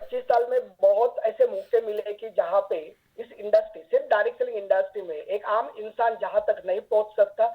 25 साल में बहुत ऐसे मौके मिले कि जहां पे इस इंडस्ट्री, सिर्फ डायरेक्ट सेलिंग इंडस्ट्री में एक आम इंसान जहां तक नहीं पहुंच सकता,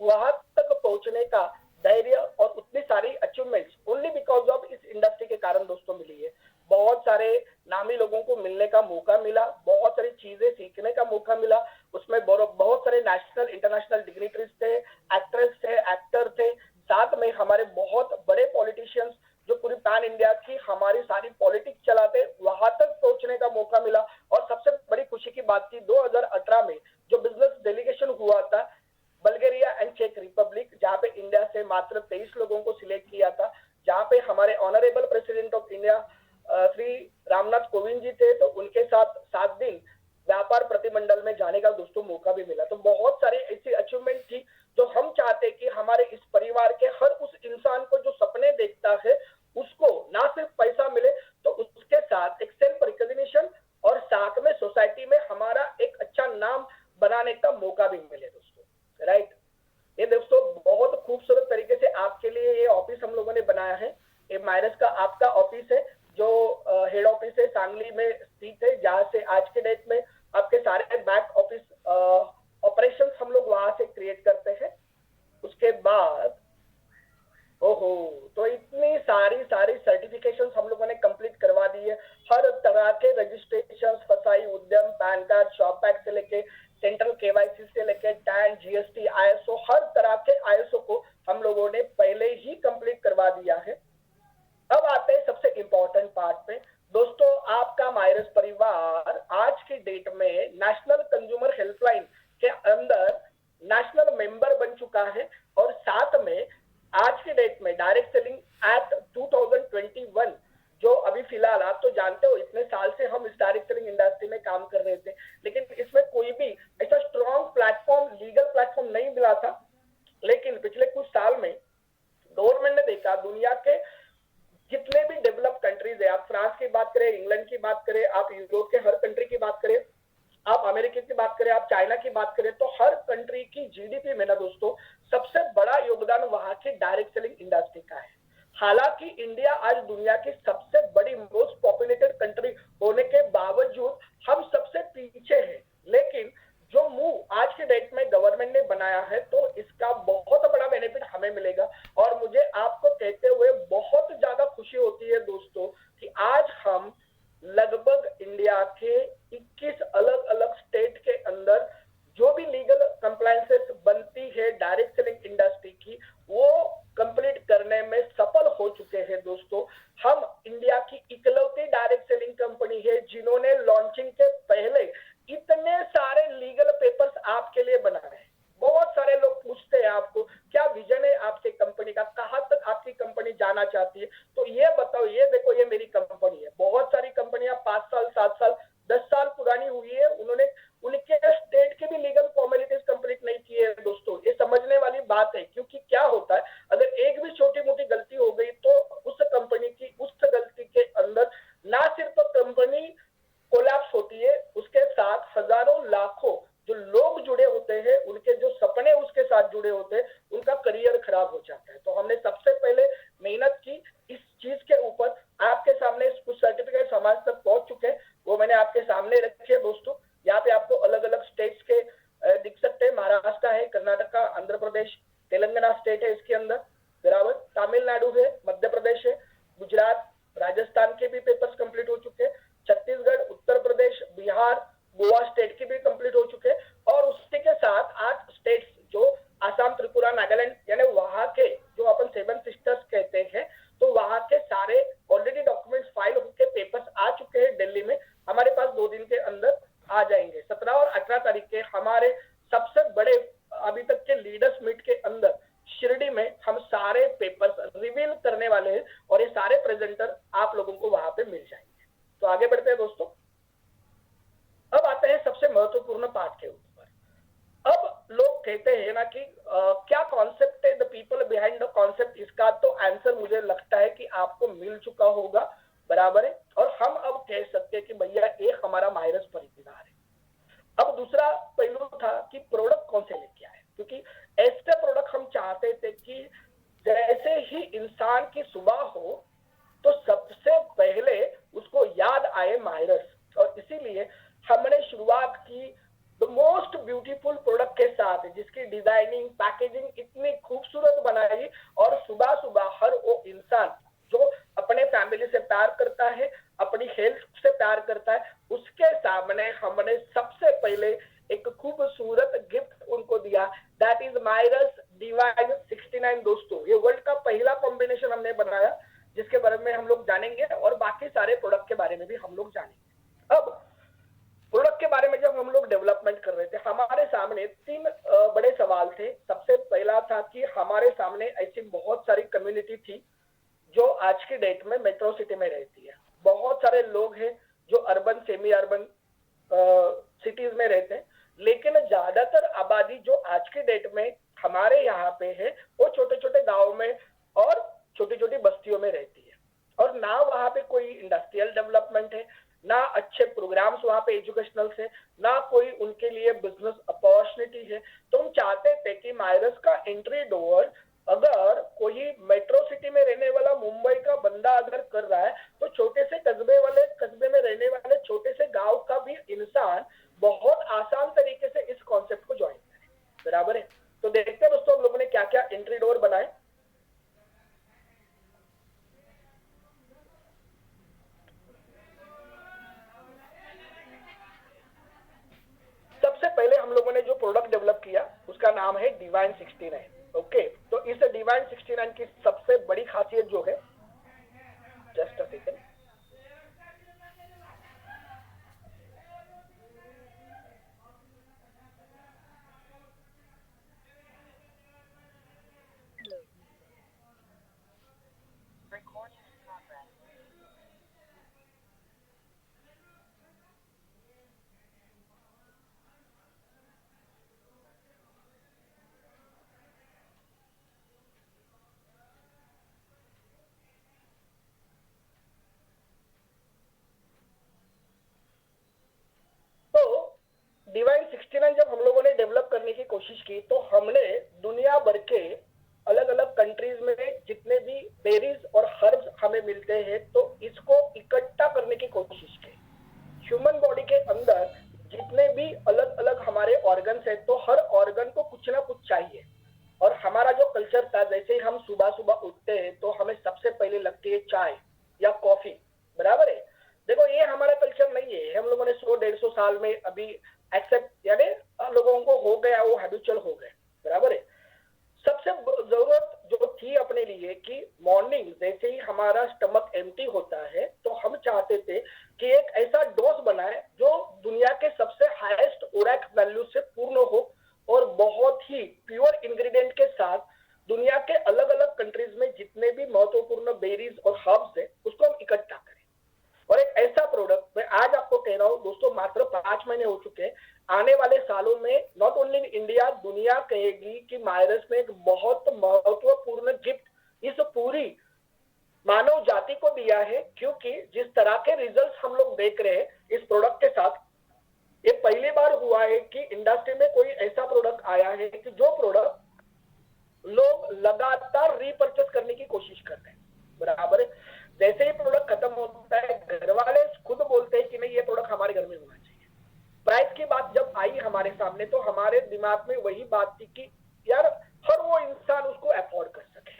वहां तक पहुंचने का धैर्य और उतनी सारी अचीवमेंट्स ओनली बिकॉज ऑफ इस इंडस्ट्री के कारण दोस्तों मिली है। बहुत सारे नामी लोगों को मिलने का मौका मिला, बहुत सारी चीजें सीखने का मौका मिला। उसमें बहुत सारे नेशनल इंटरनेशनल डिग्निटरीज थे, एक्ट्रेस थे, एक्टर थे, साथ में हमारे बहुत बड़े पॉलिटिशियंस जो पूरी पैन इंडिया की हमारी सारी पॉलिटिक्स चलाते, वहां तक पहुंचने का मौका मिला। और सबसे बड़ी खुशी की बात थी 2018 में जो बिजनेस डेलीगेशन हुआ था बल्गेरिया एंड चेक रिपब्लिक, जहां पे इंडिया से मात्र 23 लोगों को सिलेक्ट किया था, जहां पे हमारे honourable president of India Shri Ramnath Kovind ji थे, तो उनके साथ 7 दिन व्यापार प्रतिमंडल में जाने का दोस्तों मौका भी मिला। तो बहुत सारी ऐसी अचीवमेंट थी जो हम चाहते कि हमारे इस परिवार के हर उस इंसान को जो सपने देखता है उसको ना सिर्फ पैसा मिले, तो उसके साथ एक सेल्फ रिकॉग्निशन और साथ में सोसाइटी में हमारा एक अच्छा नाम बनाने का मौका भी मिले दोस्तों, राइट। ये दोस्तों बहुत खूबसूरत तरीके से आपके लिए ये ऑफिस हम लोगों ने बनाया है। ये माइरस का आपका ऑफिस है जो हेड ऑफिस है सांगली में स्थित है, जहां से आज के डेट में आपके सारे बैक ऑफिस ऑपरेशंस हम लोग वहां से क्रिएट करते हैं। उसके बाद ओहो, तो इतनी सारी सर्टिफिकेशंस हम लोगों ने कंप्लीट करवा दी है। हर तरह के रजिस्ट्रेशन, फसाई उद्यम, पैन कार्ड, शॉप पैक से लेके सेंट्रल केवाईसी से लेके टैन, जीएसटी, आईएसओ, हर तरह के आईएसओ को हम लोगों ने पहले ही कंप्लीट करवा दिया है। अब आते हैं सबसे इंपॉर्टेंट पार्ट पे दोस्तों। आपका माइरस परिवार आज की डेट में नेशनल कंज्यूमर हेल्पलाइन के अंदर नेशनल मेंबर बन चुका है, और साथ में आज की डेट में डायरेक्ट सेलिंग एक्ट 2021 जो अभी फिलहाल आप तो जानते हो इतने साल से हम इस डायरेक्ट सेलिंग इंडस्ट्री में काम कर रहे थे, लेकिन इसमें कोई भी ऐसा स्ट्रॉन्ग प्लेटफॉर्म, लीगल प्लेटफॉर्म नहीं मिला था। लेकिन पिछले कुछ साल में गवर्नमेंट ने देखा दुनिया के जितने भी डेवलप कंट्रीज है, आप फ्रांस की बात करें, इंग्लैंड की बात करें, आप यूरोप के हर कंट्री की बात करें, आप अमेरिका की बात करें, आप चाइना की बात करें, तो हर कंट्री की जीडीपी में ना दोस्तों सबसे बड़ा योगदान वहां की डायरेक्ट सेलिंग इंडस्ट्री का है। हालांकि इंडिया आज दुनिया की सबसे बड़ी मोस्ट पॉपुलेटेड कंट्री होने के बावजूद हम सबसे पीछे हैं, लेकिन जो मूव आज के डेट में गवर्नमेंट ने बनाया है तो इसका बहुत बड़ा बेनिफिट हमें मिलेगा। और मुझे आपको कहते हुए बहुत ज्यादा खुशी होती है दोस्तों कि आज हम लगभग इंडिया के 21 अलग अलग स्टेट के अंदर जो भी लीगल कंप्लायंसेस बनती है डायरेक्ट सेलिंग इंडस्ट्री की, वो कंप्लीट करने में सफल हो चुके हैं दोस्तों। हम इंडिया की इकलौती डायरेक्ट सेलिंग कंपनी है जिन्होंने लॉन्चिंग के पहले इतने सारे लीगल पेपर्स आपके लिए बनाए हैं। बहुत सारे लोग पूछते हैं आपको क्या विजन है आपकी कंपनी का, कहां तक आपकी कंपनी जाना चाहती है, तो ये बताओ, ये देखो, ये मेरी कंपनी है। बहुत सारी कंपनियां 5 साल, 7 साल, 10 साल पुरानी हुई है, उन्होंने उनके स्टेट के भी लीगल फॉर्मेलिटीज कंप्लीट नहीं किए हैं दोस्तों। ये समझने वाली बात है, क्योंकि क्या होता है अगर एक भी छोटी मोटी गलती हो गई तो उस कंपनी की उस गलती के अंदर ना सिर्फ कंपनी कोलैप्स होती है, उसके साथ हजारों लाखों जो लोग जुड़े होते हैं, उनके जो सपने उसके साथ जुड़े होते हैं, उनका करियर खराब हो जाता है। तो हमने सबसे पहले मेहनत की इस चीज के ऊपर। आपके सामने कुछ सर्टिफिकेट हमारे तक पहुंच चुके हैं, वो मैंने आपके सामने रखे दोस्तों। यहाँ पे आपको अलग अलग स्टेट्स के दिख सकते हैं, महाराष्ट्र है, कर्नाटका, आंध्र प्रदेश, तेलंगाना स्टेट है इसके अंदर, बराबर, तमिलनाडु है, मध्य प्रदेश है, गुजरात, राजस्थान के भी पेपर्स कंप्लीट हो चुके हैं, छत्तीसगढ़, उत्तर प्रदेश, बिहार, गोवा स्टेट के भी कंप्लीट हो चुके हैं, और उसी के साथ 8 स्टेट्स जो आसाम, त्रिपुरा, नागालैंड, यानी वहां के जो अपन 7 सिस्टर्स कहते हैं, तो वहां के सारे ऑलरेडी डॉक्यूमेंट्स फाइल होकर पेपर्स आ चुके हैं दिल्ली में, हमारे पास 2 दिन के अंदर आ जाएंगे। 17 और 18 तारीख के हमारे सबसे बड़े अभी तक के लीडर्स मीट के अंदर शिरडी में हम सारे पेपर्स रिवील करने वाले हैं, और ये सारे प्रेजेंटर आप लोगों को वहां पे मिल जाएंगे। तो आगे बढ़ते हैं दोस्तों। अब आते हैं सबसे महत्वपूर्ण पार्ट के ऊपर। अब लोग कहते हैं ना कि क्या कॉन्सेप्ट है the people behind the concept, इसका तो आंसर मुझे लगता है कि आपको मिल चुका होगा, बराबर है। और हम अब कह सकते हैं कि भैया एक हमारा माइरस परिवार है। अब दूसरा पहलू था कि प्रोडक्ट कौन से लेके आए, क्योंकि ऐसे प्रोडक्ट हम चाहते थे कि जैसे ही इंसान की सुबह हो तो सबसे पहले उसको याद मायरस। और इसीलिए हमने शुरुआत की द मोस्ट ब्यूटीफुल प्रोडक्ट के साथ, जिसकी डिजाइनिंग पैकेजिंग इतनी खूबसूरत बनाई, और सुबह सुबह हर वो इंसान जो अपने फैमिली से प्यार करता है, अपनी हेल्थ से प्यार करता है, उसके सामने हमने सबसे पहले एक खूबसूरत गिफ्ट उनको दिया, दैट इज मायरस डिवाइन 69। दोस्तों ये वर्ल्ड का पहला कॉम्बिनेशन हमने बनाया, जिसके बारे में हम लोग जानेंगे और बाकी सारे प्रोडक्ट के बारे में भी हम लोग जानेंगे। अब प्रोडक्ट के बारे में जब हम लोग डेवलपमेंट कर रहे थे, हमारे सामने तीन बड़े सवाल थे। सबसे पहला था कि हमारे सामने ऐसी बहुत सारी कम्युनिटी थी जो आज की डेट में मेट्रो सिटी में रहती है। बहुत सारे लोग हैं जो अर्बन सेमी अर्बन सिटीज में रहते हैं, लेकिन ज्यादातर आबादी जो आज की डेट में हमारे यहाँ पे है वो छोटे छोटे गाँव में और छोटी छोटी बस्तियों में रहती है। और ना वहाँ पे कोई इंडस्ट्रियल डेवलपमेंट है, ना अच्छे प्रोग्राम्स वहाँ पे एजुकेशनल से, ना कोई उनके लिए बिजनेस अपॉर्चुनिटी है। तो हम चाहते थे कि मायरस का एंट्री डोर अगर कोई मेट्रो सिटी में रहने वाला मुंबई का बंदा अगर कर रहा है, तो छोटे से कस्बे में रहने वाले छोटे से गांव का भी इंसान बहुत आसान तरीके से इस कॉन्सेप्ट को ज्वाइन करे। बराबर है। तो देखते हैं दोस्तों हम लोगों ने क्या क्या एंट्री डोर बनाए। सबसे पहले हम लोगों ने जो प्रोडक्ट डेवलप किया उसका नाम है डिवाइन 69। ओके, तो इस डिवाइन 69 की सबसे बड़ी खासियत जो है, जस्ट अ सेकंड, डिवाइन 69 जब हम लोगों ने डेवलप करने की कोशिश की, तो हमने दुनिया भर के अलग अलग कंट्रीज में जितने भी बेरीज और हर्ब्स हमें मिलते हैं, तो इसको इकट्ठा करने की कोशिश की। ह्यूमन बॉडी के अंदर जितने भी अलग अलग हमारे ऑर्गन्स हैं, तो हर ऑर्गन को कुछ ना कुछ चाहिए। और हमारा जो कल्चर था, जैसे ही हम सुबह सुबह उठते हैं तो हमें सबसे पहले लगती है चाय या कॉफी। बराबर है। देखो ये हमारा कल्चर नहीं है, हम लोगों ने 100-150 साल में अभी एक्सेप्ट, यानी लोगों को हो गया, वो हैबिचुअल हो गए। बराबर है। सबसे जरूरत जो थी अपने लिए कि मॉर्निंग जैसे ही हमारा स्टमक एम्प्टी होता है, तो हम चाहते थे कि एक ऐसा डोज बनाए जो दुनिया के सबसे हाईएस्ट ओरैक वैल्यू से पूर्ण हो और बहुत ही प्योर इंग्रेडिएंट के साथ दुनिया के अलग अलग कंट्रीज में जितने भी महत्वपूर्ण बेरीज और हर्ब्स है उसको हम इकट्ठा करें। और एक ऐसा प्रोडक्ट मैं आज आपको कह रहा हूं दोस्तों, मात्र 5 महीने हो चुके हैं, आने वाले सालों में नॉट ओनली इन इंडिया, दुनिया कहेगी कि मायरस ने एक बहुत महत्वपूर्ण गिफ्ट इस पूरी मानव जाति को दिया है। क्योंकि जिस तरह के रिजल्ट्स हम लोग देख रहे हैं इस प्रोडक्ट के साथ, ये पहली बार हुआ है कि इंडस्ट्री में कोई ऐसा प्रोडक्ट आया है कि जो प्रोडक्ट लोग लगातार रीपर्चेस करने की कोशिश कर रहे हैं। बराबर है। जैसे ही प्रोडक्ट खत्म होता है, घर वाले खुद बोलते हैं कि नहीं ये प्रोडक्ट हमारे घर में होना चाहिए। प्राइस की बात जब आई हमारे सामने, तो हमारे दिमाग में वही बात थी कि यार हर वो इंसान उसको अफोर्ड कर सके।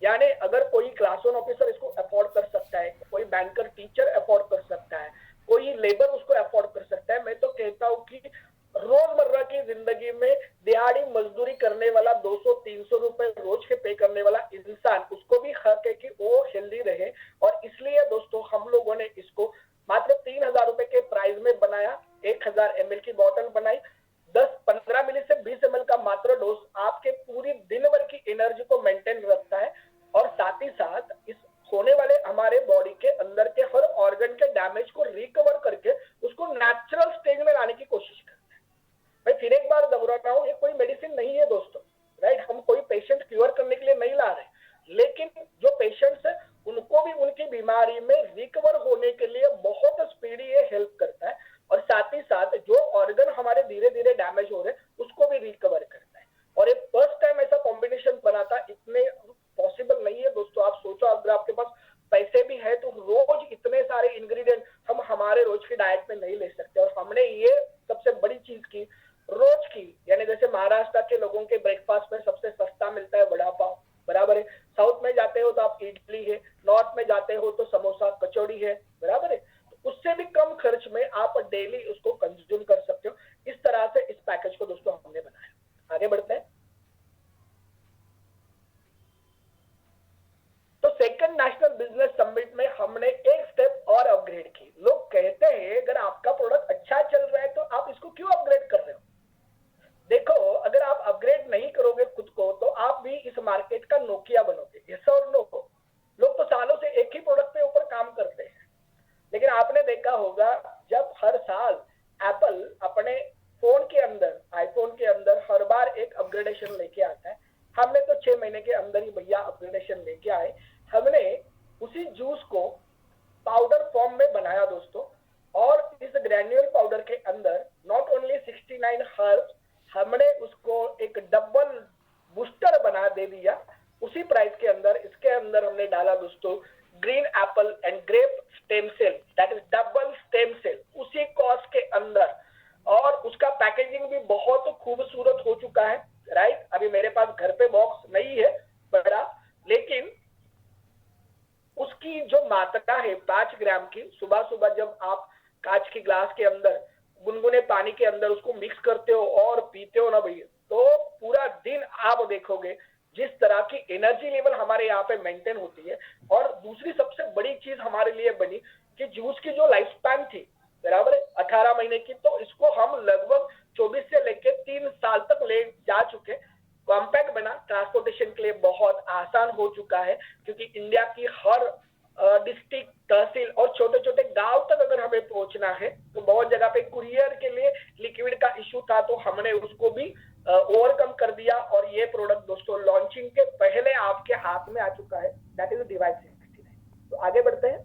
यानी अगर कोई क्लास 1 ऑफिसर इसको अफोर्ड कर सकता है, कोई बैंकर टीचर अफोर्ड कर सकता है, कोई लेबर उसको अफोर्ड कर सकता है, मैं तो कहता हूँ कि रोजमर्रा की जिंदगी में दिहाड़ी मजदूरी करने वाला 200-300 रुपए रोज के पे करने वाला इंसान, उसको भी हक है कि वो हेल्दी रहे। और इसलिए दोस्तों हम लोगों ने इसको मात्र 3000 रुपए के प्राइस में बनाया। 1000 ml की बोतल बनाई, 10-15 मिली से 20 ml का मात्र डोज आपके पूरी दिन भर की एनर्जी को मेंटेन रखता है। और साथ ही साथ इस होने वाले हमारे बॉडी के अंदर के हर ऑर्गन के डैमेज को रिकवर करके उसको नेचुरल स्टेज में लाने की कोशिश करते हैं। मैं फिर एक बार दोहराता हूँ, ये कोई मेडिसिन नहीं है दोस्तों, राइट। हम कोई पेशेंट क्योर करने के लिए नहीं ला रहे, लेकिन जो पेशेंट्स है उनको भी उनकी बीमारी में रिकवर होने के लिए बहुत स्पीडी ये हेल्प करता है। और साथ ही साथ जो ऑर्गन डाइट में नहीं ले सकते। और हमने ये सबसे बड़ी चीज की रोज की, यानी जैसे महाराष्ट्र के लोगों के ब्रेकफास्ट में सबसे सस्ता मिलता है वड़ा पाव, बराबर है। साउथ में जाते हो तो आप इडली है, नॉर्थ में जाते हो तो समोसा कचौड़ी है, बराबर है। तो उससे भी कम खर्च में आप डेली उसको कंज्यूम कर सकते हो। इस तरह से इस पैकेज को दोस्तों हमने बनाया। आगे बढ़ते हैं। तो सेकंड नेशनल बिजनेस समिट में हमने एक स्टेप और अपग्रेड की। लोग कहते हैं अगर आपका प्रोडक्ट अच्छा चल रहा है तो आप इसको क्यों अपग्रेड कर रहे हो। देखो, अगर आप अपग्रेड नहीं करोगे खुद को तो आप भी इस मार्केट का नोकिया बनोगे। यस और नो? लोग तो सालों से एक ही प्रोडक्ट के ऊपर काम करते हैं, लेकिन आपने देखा होगा जब हर साल एप्पल अपने फोन के अंदर, आईफोन के अंदर हर बार एक अपग्रेडेशन लेके आता है। हमने तो 6 महीने के अंदर ही भैया अपग्रेडेशन लेके आए। हमने उसी जूस को पाउडर फॉर्म में बनाया दोस्तों, और इस ग्रैन्युअल पाउडर के अंदर नॉट ओनली 69 हर्ब्स, हमने उसको एक डबल बूस्टर बना दे दिया उसी प्राइस के अंदर। इसके अंदर हमने डाला दोस्तों green apple and grape stem cell, that is double stem cell, उसी कॉस्ट के अंदर। और उसका पैकेजिंग भी बहुत खूबसूरत हो चुका है, राइट। अभी मेरे पास घर पे बॉक्स नहीं है बड़ा, लेकिन उसकी जो मात्रा है 5 ग्राम की, सुबह सुबह जब आप कांच की ग्लास के अंदर गुनगुने पानी के अंदर उसको मिक्स करते हो और पीते हो ना भैया, तो पूरा दिन आप देखोगे जिस तरह की एनर्जी लेवल हमारे यहाँ पे मेंटेन होती है। और दूसरी सबसे बड़ी चीज हमारे लिए बनी कि जूस की जो लाइफ स्पैन थी, बराबर है 18 महीने की, तो इसको हम लगभग 24 से लेके 3 साल तक ले जा चुके। कॉम्पैक्ट बना, ट्रांसपोर्टेशन के लिए बहुत आसान हो चुका है, क्योंकि इंडिया की हर डिस्ट्रिक्ट, तहसील और छोटे छोटे गांव तक अगर हमें पहुंचना है तो बहुत जगह पे कुरियर के लिए लिक्विड का इशू था, तो हमने उसको भी ओवरकम कर दिया। और ये प्रोडक्ट दोस्तों लॉन्चिंग के पहले आपके हाथ में आ चुका है, दैट इज डिवाइस 69। तो आगे बढ़ते हैं।